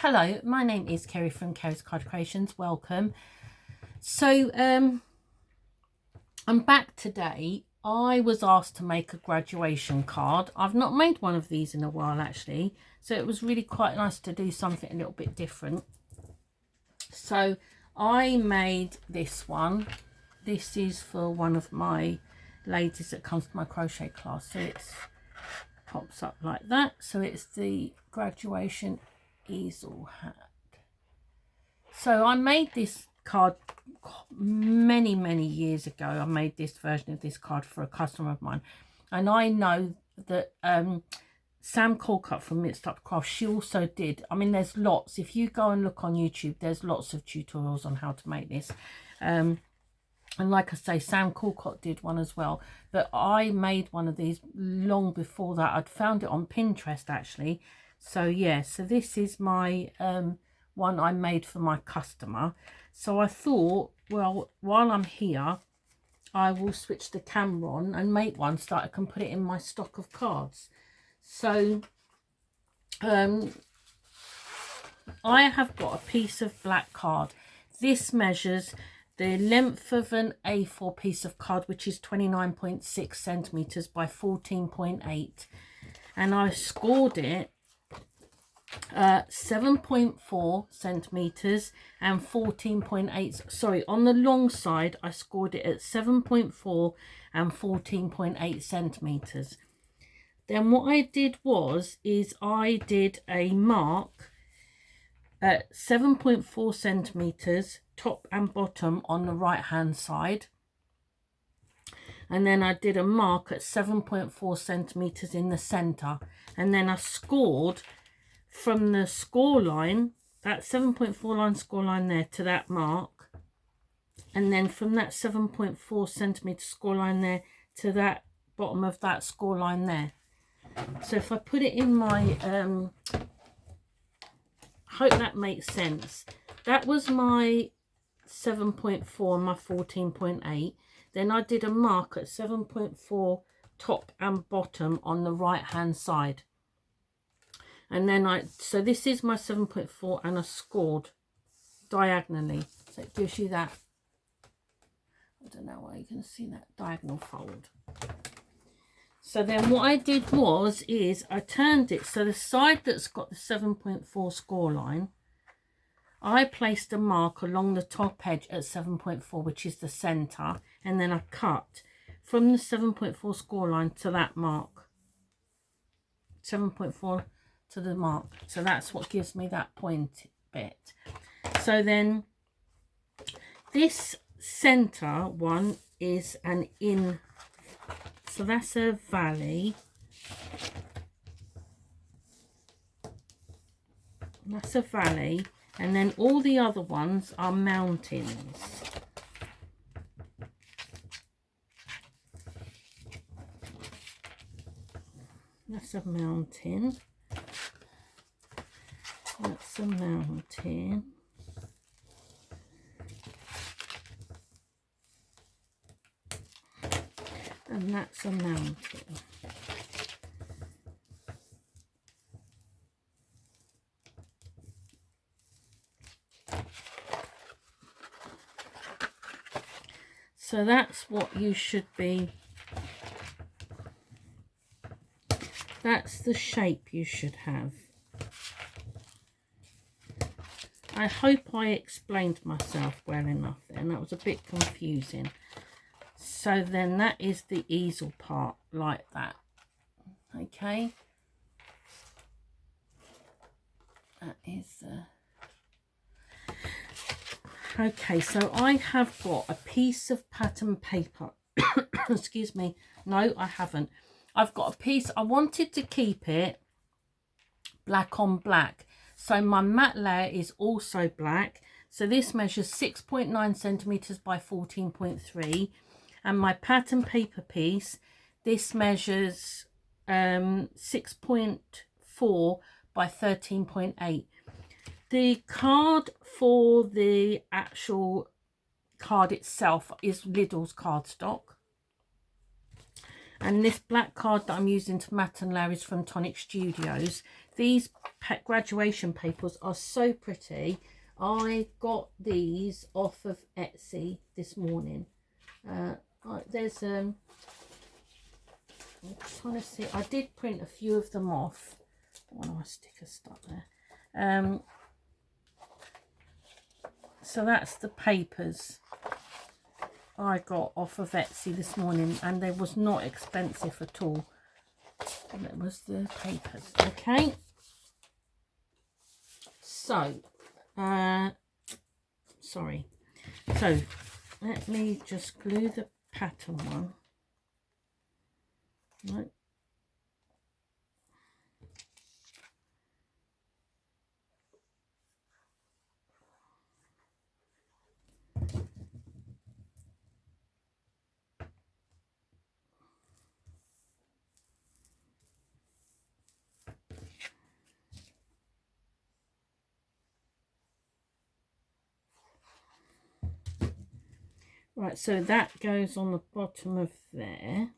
Hello, my name is Kerry from Kerry's Card Creations. Welcome. So I'm back today. I was asked to make a graduation card. I've not made one of these in a while actually, so it was really quite nice to do something a little bit different. So I made this one. This is for one of my ladies that comes to my crochet class, so it pops up like that. So it's the graduation easel hat. So I made this card many years ago. I made this version of this card for a customer of mine, and I know that Sam Colcutt from Mixed Up Craft, she also did. I mean, there's lots. If you go and look on YouTube, there's lots of tutorials on how to make this. And like I say, Sam Colcutt did one as well. But I made one of these long before that. I'd found it on Pinterest actually. So yeah, so this is my one I made for my customer. So I thought, well, while I'm here, I will switch the camera on and make one so that I can put it in my stock of cards. So I have got a piece of black card. This measures the length of an A4 piece of card, which is 29.6 centimeters by 14.8, and I scored it 7.4 centimeters and 14.8. Sorry, on the long side I scored it at 7.4 and 14.8 centimeters. Then what I did is I did a mark at 7.4 centimeters top and bottom on the right hand side, and then I did a mark at 7.4 centimeters in the center, and then I scored from the score line, that 7.4 line score line there, to that mark, and then from that 7.4 centimeter score line there to that bottom of that score line there. So if I put it in my hope that makes sense. That was my 7.4 and my 14.8. Then I did a mark at 7.4 top and bottom on the right hand side, and then so this is my 7.4, and I scored diagonally, so it gives you that, I don't know why you can see that diagonal fold. So then what I did is I turned it, so the side that's got the 7.4 score line, I placed a mark along the top edge at 7.4, which is the center, and then I cut from the 7.4 score line to that mark, 7.4 to the mark. So that's what gives me that point bit. So then this center one is an in, so that's a valley, that's a valley, and then all the other ones are mountains. That's a mountain, that's a mountain, and that's a mountain. So that's what you should be, that's the shape you should have. I hope I explained myself well enough then. That was a bit confusing. So then that is the easel part, like that. Okay. That is okay, so I have got a piece of pattern paper. Excuse me. No, I haven't. I've got a piece, I wanted to keep it black on black. So my matte layer is also black. So this measures 6.9 centimeters by 14.3. And my pattern paper piece, this measures 6.4 by 13.8. The card for the actual card itself is Lidl's cardstock. And this black card that I'm using to matte and layer is from Tonic Studios. These graduation papers are so pretty. I got these off of Etsy this morning. There's I'm just trying to see. I did print a few of them off. One of my stickers stuck there. So that's the papers I got off of Etsy this morning, and they was not expensive at all. And it was the papers. Okay. So, sorry. So, let me just glue the pattern one. Right. Right, so that goes on the bottom of there,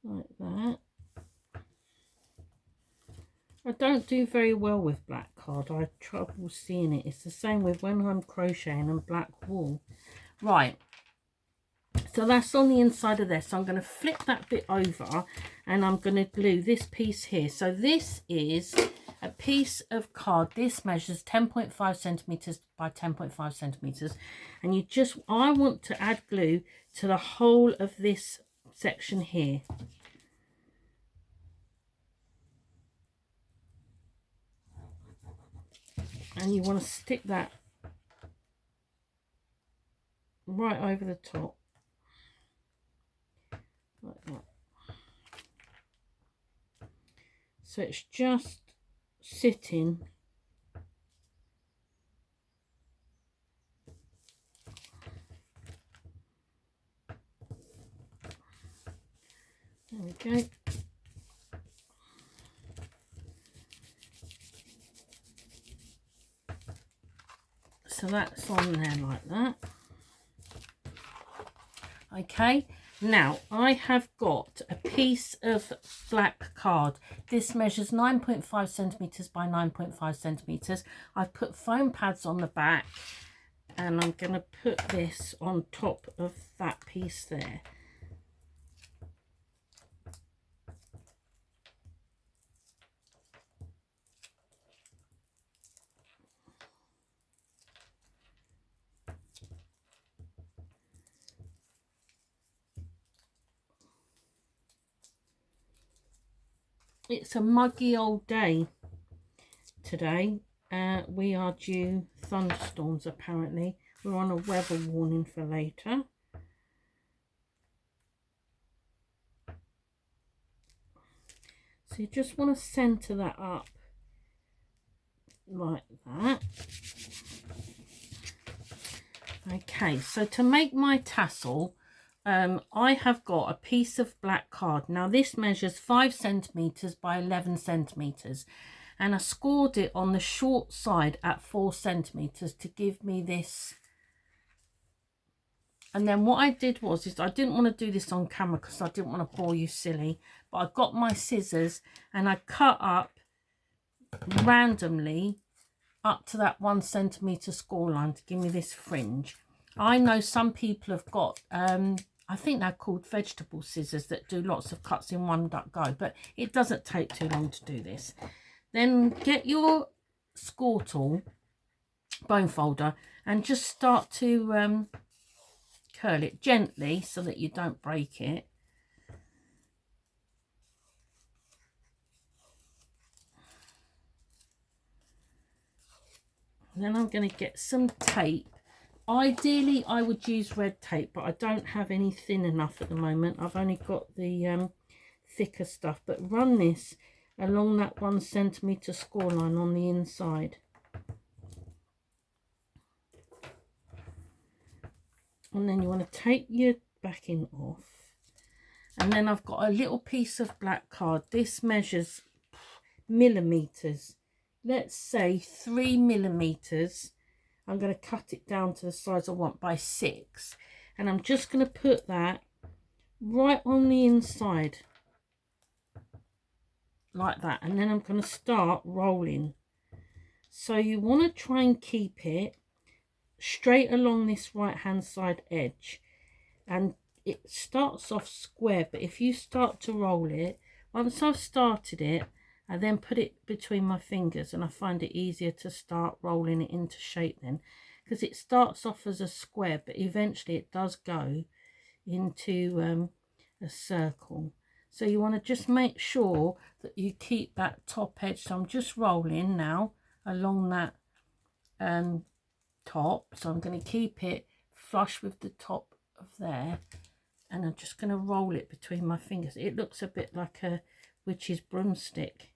like that. I don't do very well with black card. I have trouble seeing it. It's the same with when I'm crocheting and black wool. Right, so that's on the inside of there. So I'm going to flip that bit over and I'm going to glue this piece here. So this is a piece of card. This measures 10.5 centimeters by 10.5 centimeters, and I want to add glue to the whole of this section here. And you want to stick that right over the top, like that. So it's just sitting there. We go. So that's on there like that. Okay, now I have got a piece of black card. This measures 9.5 centimeters by 9.5 centimeters. I've put foam pads on the back, and I'm going to put this on top of that piece there. It's a muggy old day today. We are due thunderstorms apparently. We're on a weather warning for later. So you just want to centre that up like that. Okay, so to make my tassel, I have got a piece of black card. Now this measures 5 centimeters by 11 centimeters, and I scored it on the short side at 4 centimeters to give me this. And then what I did was I didn't want to do this on camera because I didn't want to bore you silly, but I got my scissors and I cut up randomly up to that 1 centimeter score line to give me this fringe. I know some people have got I think they're called vegetable scissors that do lots of cuts in one go, but it doesn't take too long to do this. Then get your score tool, bone folder, and just start to curl it gently so that you don't break it. And then I'm going to get some tape. Ideally I would use red tape, but I don't have any thin enough at the moment. I've only got the thicker stuff, but run this along that 1 centimeter score line on the inside. And then you want to take your backing off. And then I've got a little piece of black card. This measures millimeters. Let's say 3 millimeters. I'm going to cut it down to the size I want by 6. And I'm just going to put that right on the inside. like that, and then I'm going to start rolling. So you want to try and keep it straight along this right hand side edge, and it starts off square, but if you start to roll it, once I've started it, I then put it between my fingers, and I find it easier to start rolling it into shape then, because it starts off as a square, but eventually it does go into a circle. So you want to just make sure that you keep that top edge. So I'm just rolling now along that top, so I'm going to keep it flush with the top of there, and I'm just going to roll it between my fingers. It looks a bit like a witch's broomstick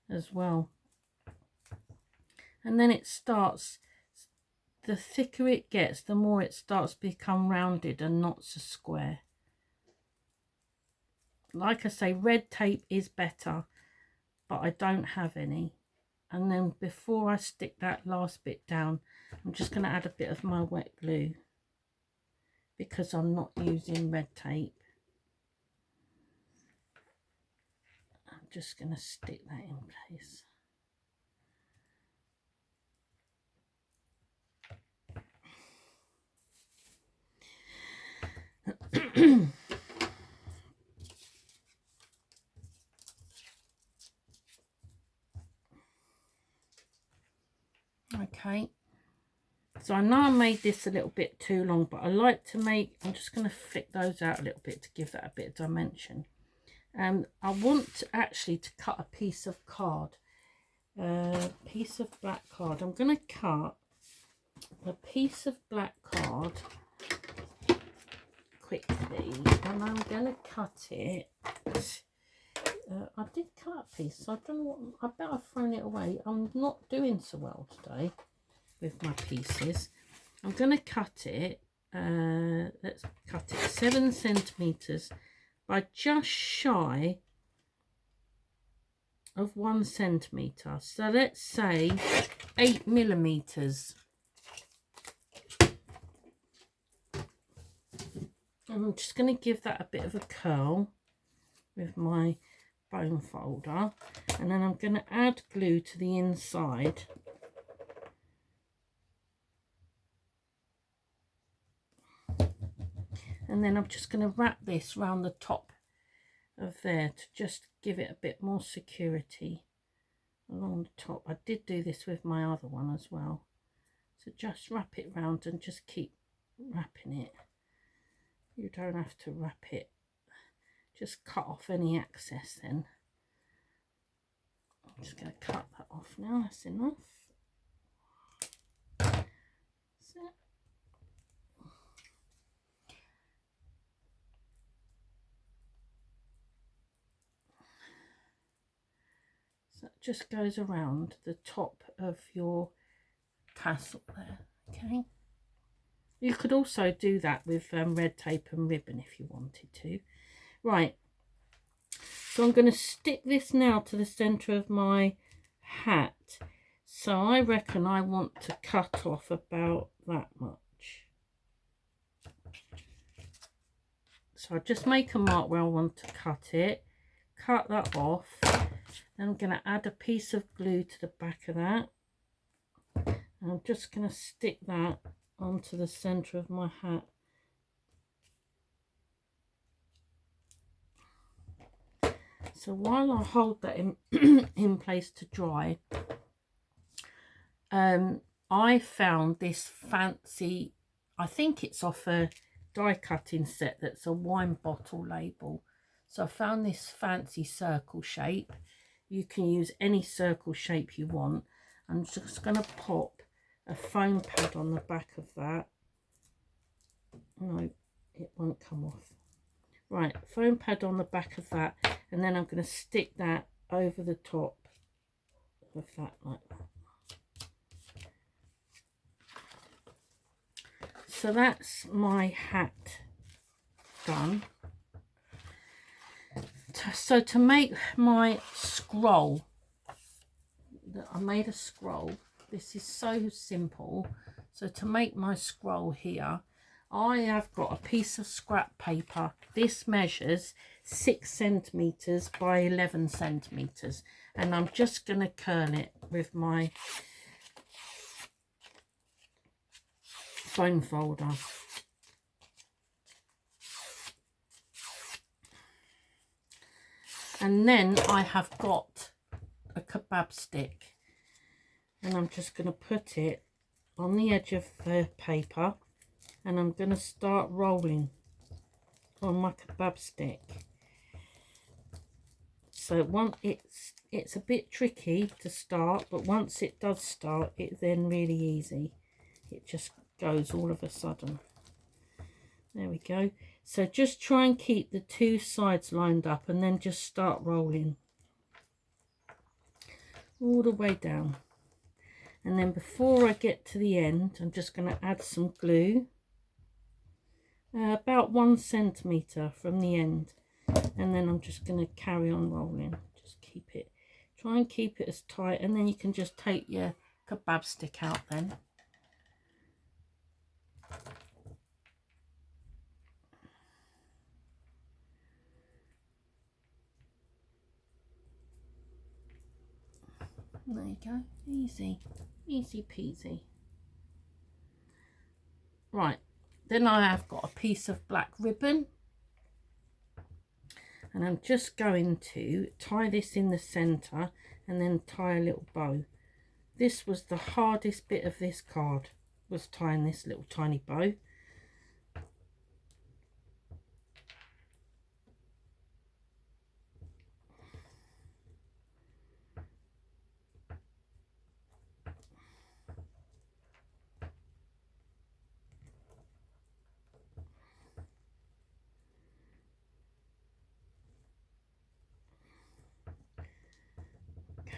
as well. And then it starts, the thicker it gets, the more it starts to become rounded and not so square. Like I say, red tape is better, but I don't have any. And then before I stick that last bit down, I'm just going to add a bit of my wet glue, because I'm not using red tape. I'm just going to stick that in place. Okay, so I know I made this a little bit too long, but I like to make, I'm just going to flick those out a little bit to give that a bit of dimension. I want actually to cut a piece of card, piece of black card. I'm going to cut a piece of black card quickly, and I'm going to cut it. I did cut a piece, so I don't know what, I bet I've thrown it away. I'm not doing so well today with my pieces. I'm going to cut it, let's cut it 7 centimetres by just shy of 1 centimetre. So let's say 8 millimetres. I'm just going to give that a bit of a curl with my bone folder, and then I'm going to add glue to the inside. And then I'm just going to wrap this around the top of there to just give it a bit more security along the top. I did do this with my other one as well. So just wrap it round and just keep wrapping it. You don't have to wrap it. Just cut off any excess then. I'm just going to cut that off now. That's enough. That's it. So it just goes around the top of your tassel there. Okay. You could also do that with red tape and ribbon if you wanted to. Right, so I'm going to stick this now to the centre of my hat. So I reckon I want to cut off about that much. So I just make a mark where I want to cut it, cut that off. Then I'm going to add a piece of glue to the back of that. And I'm just going to stick that onto the centre of my hat. So while I hold that in, in place to dry, I found this fancy, I think it's off a die cutting set that's a wine bottle label. So I found this fancy circle shape. You can use any circle shape you want. I'm just going to pop a foam pad on the back of that. No, it won't come off. Right, foam pad on the back of that, and then I'm going to stick that over the top of that like that. So that's my hat done. So to make my scroll, I made a scroll. This is so simple. So to make my scroll here, I have got a piece of scrap paper. This measures 6 centimetres by 11 centimetres, and I'm just going to curl it with my foam folder. And then I have got a kebab stick, and I'm just going to put it on the edge of the paper, and I'm going to start rolling on my kebab stick. So it's a bit tricky to start, but once it does start, it's then really easy. It just goes all of a sudden. There we go. So just try and keep the two sides lined up, and then just start rolling all the way down. And then before I get to the end, I'm just going to add some glue, about 1 centimetre from the end, and then I'm just going to carry on rolling. Just try and keep it as tight, and then you can just take your kebab stick out then. There you go, easy peasy. Right, then I have got a piece of black ribbon, and I'm just going to tie this in the centre and then tie a little bow. This was the hardest bit of this card, was tying this little tiny bow.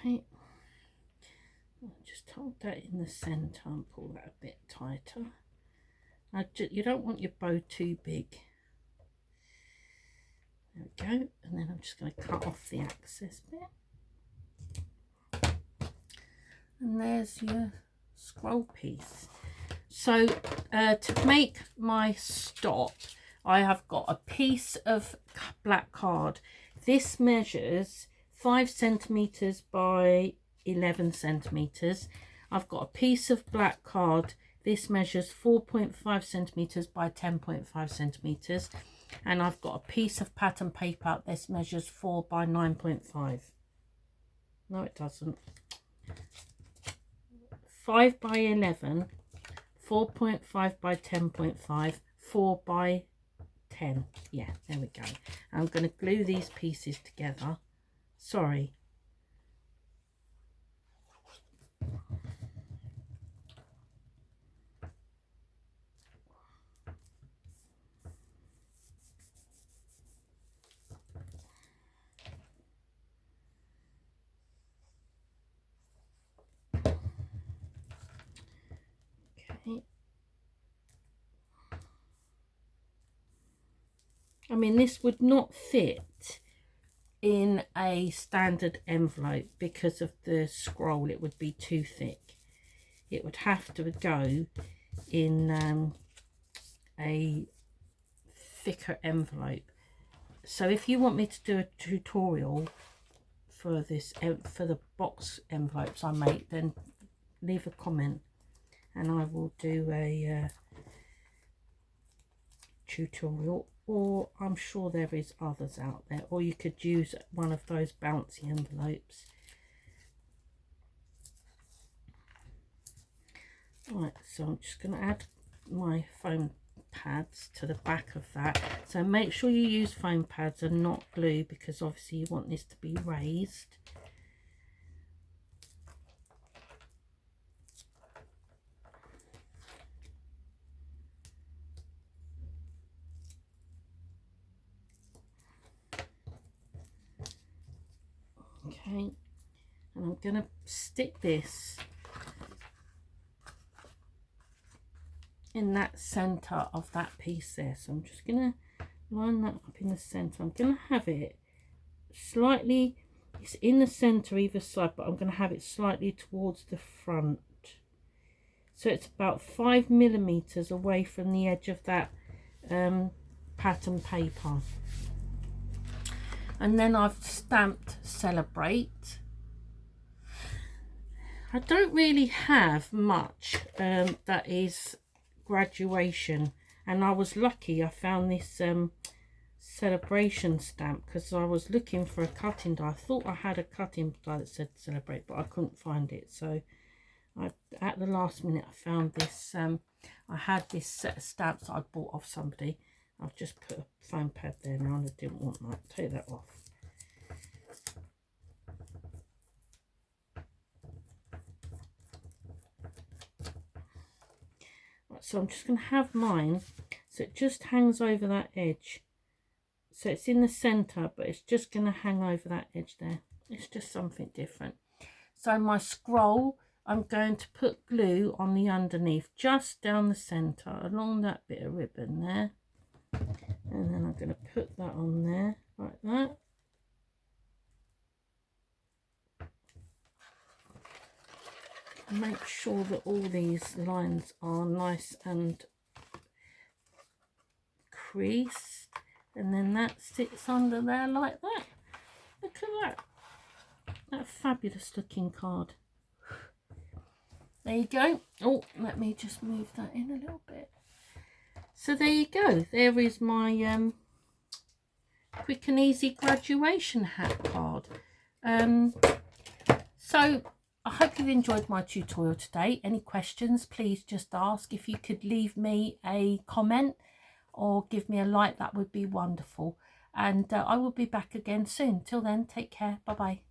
Okay, I'll just hold that in the centre and pull that a bit tighter. You don't want your bow too big. There we go, and then I'm just going to cut off the excess bit. And there's your scroll piece. So to make my stop, I have got a piece of black card. This measures 5 centimetres by 11 centimetres. I've got a piece of black card. This measures 4.5 centimetres by 10.5 centimetres. And I've got a piece of pattern paper. This measures 4 by 9.5. No, it doesn't. 5 by 11, 4.5 by 10.5, 4 by 10. Yeah, there we go. I'm going to glue these pieces together. Sorry. Okay. I mean, this would not fit in a standard envelope because of the scroll. It would be too thick. It would have to go in a thicker envelope. So if you want me to do a tutorial for this, for the box envelopes I make, then leave a comment and I will do a tutorial. Or I'm sure there is others out there, or you could use one of those bouncy envelopes. Right, so I'm just going to add my foam pads to the back of that. So make sure you use foam pads and not glue, because obviously you want this to be raised. Okay, and I'm going to stick this in that center of that piece there. So I'm just going to line that up in the center. I'm going to have it slightly, it's in the center either side, but I'm going to have it slightly towards the front. So it's about 5mm away from the edge of that pattern paper. And then I've stamped Celebrate. I don't really have much that is graduation, and I was lucky I found this celebration stamp because I was looking for a cutting die. I thought I had a cutting die that said Celebrate, but I couldn't find it, so at the last minute I found this. I had this set of stamps I'd bought off somebody. I've just put a foam pad there now and I didn't want that. Take that off. Right, so I'm just going to have mine so it just hangs over that edge. So it's in the centre, but it's just going to hang over that edge there. It's just something different. So my scroll, I'm going to put glue on the underneath, just down the centre, along that bit of ribbon there. And then I'm going to put that on there, like that. Make sure that all these lines are nice and creased. And then that sits under there like that. Look at that. That fabulous looking card. There you go. Oh, let me just move that in a little bit. So there you go. There is my quick and easy graduation hat card. So I hope you've enjoyed my tutorial today. Any questions, please just ask. If you could leave me a comment or give me a like, that would be wonderful. And I will be back again soon. Till then, take care. Bye bye.